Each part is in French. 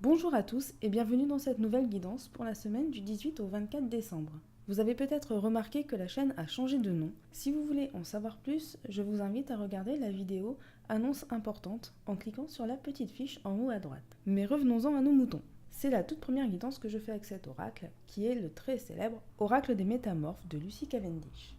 Bonjour à tous et bienvenue dans cette nouvelle guidance pour la semaine du 18 au 24 décembre. Vous avez peut-être remarqué que la chaîne a changé de nom. Si vous voulez en savoir plus, je vous invite à regarder la vidéo Annonce importante en cliquant sur la petite fiche en haut à droite. Mais revenons-en à nos moutons. C'est la toute première guidance que je fais avec cet oracle, qui est le très célèbre Oracle des Métamorphes de Lucy Cavendish.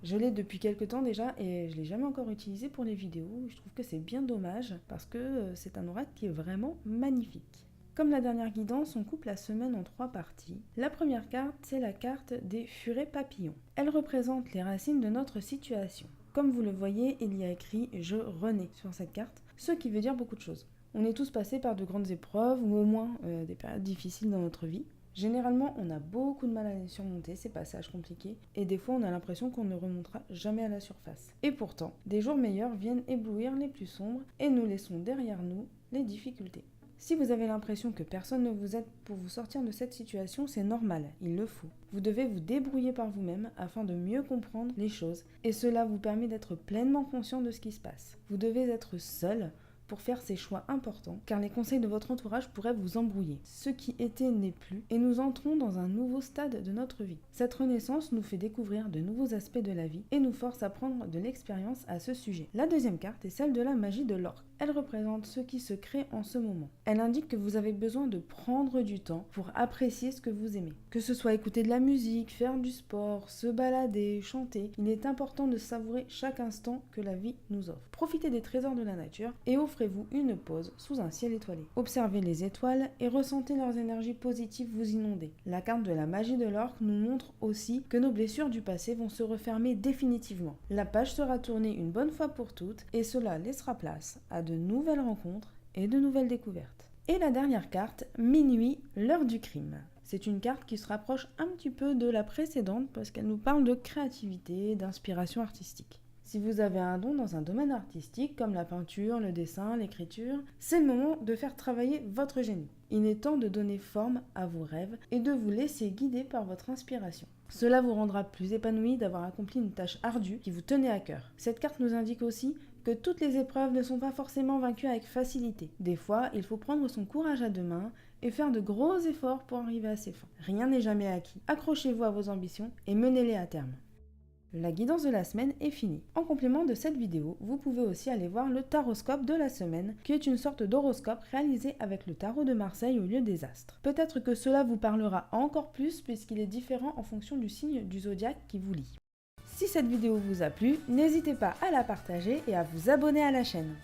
Je l'ai depuis quelques temps déjà et je ne l'ai jamais encore utilisé pour les vidéos. Je trouve que c'est bien dommage parce que c'est un oracle qui est vraiment magnifique. Comme la dernière guidance, on coupe la semaine en 3 parties. La première carte, c'est la carte des furets papillons. Elle représente les racines de notre situation. Comme vous le voyez, il y a écrit « Je renais » sur cette carte, ce qui veut dire beaucoup de choses. On est tous passés par de grandes épreuves ou au moins des périodes difficiles dans notre vie. Généralement, on a beaucoup de mal à les surmonter, ces passages compliqués, et des fois on a l'impression qu'on ne remontera jamais à la surface. Et pourtant, des jours meilleurs viennent éblouir les plus sombres et nous laissons derrière nous les difficultés. Si vous avez l'impression que personne ne vous aide pour vous sortir de cette situation, c'est normal, il le faut. Vous devez vous débrouiller par vous-même afin de mieux comprendre les choses, et cela vous permet d'être pleinement conscient de ce qui se passe. Vous devez être seul pour faire ces choix importants, car les conseils de votre entourage pourraient vous embrouiller. Ce qui était n'est plus, et nous entrons dans un nouveau stade de notre vie. Cette renaissance nous fait découvrir de nouveaux aspects de la vie et nous force à prendre de l'expérience à ce sujet. La deuxième carte est celle de la magie de l'orque. Elle représente ce qui se crée en ce moment. Elle indique que vous avez besoin de prendre du temps pour apprécier ce que vous aimez. Que ce soit écouter de la musique, faire du sport, se balader, chanter, il est important de savourer chaque instant que la vie nous offre. Profitez des trésors de la nature et offrez-vous une pause sous un ciel étoilé. Observez les étoiles et ressentez leurs énergies positives vous inonder. La carte de la magie de l'orque nous montre aussi que nos blessures du passé vont se refermer définitivement. La page sera tournée une bonne fois pour toutes et cela laissera place à de nouvelles rencontres et de nouvelles découvertes. Et la dernière carte, Minuit, l'heure du crime. C'est une carte qui se rapproche un petit peu de la précédente parce qu'elle nous parle de créativité, d'inspiration artistique. Si vous avez un don dans un domaine artistique comme la peinture, le dessin, l'écriture, c'est le moment de faire travailler votre génie. Il est temps de donner forme à vos rêves et de vous laisser guider par votre inspiration. Cela vous rendra plus épanoui d'avoir accompli une tâche ardue qui vous tenait à cœur. Cette carte nous indique aussi que toutes les épreuves ne sont pas forcément vaincues avec facilité. Des fois, il faut prendre son courage à deux mains et faire de gros efforts pour arriver à ses fins. Rien n'est jamais acquis. Accrochez-vous à vos ambitions et menez-les à terme. La guidance de la semaine est finie. En complément de cette vidéo, vous pouvez aussi aller voir le taroscope de la semaine, qui est une sorte d'horoscope réalisé avec le tarot de Marseille au lieu des astres. Peut-être que cela vous parlera encore plus puisqu'il est différent en fonction du signe du zodiaque qui vous lie. Si cette vidéo vous a plu, n'hésitez pas à la partager et à vous abonner à la chaîne.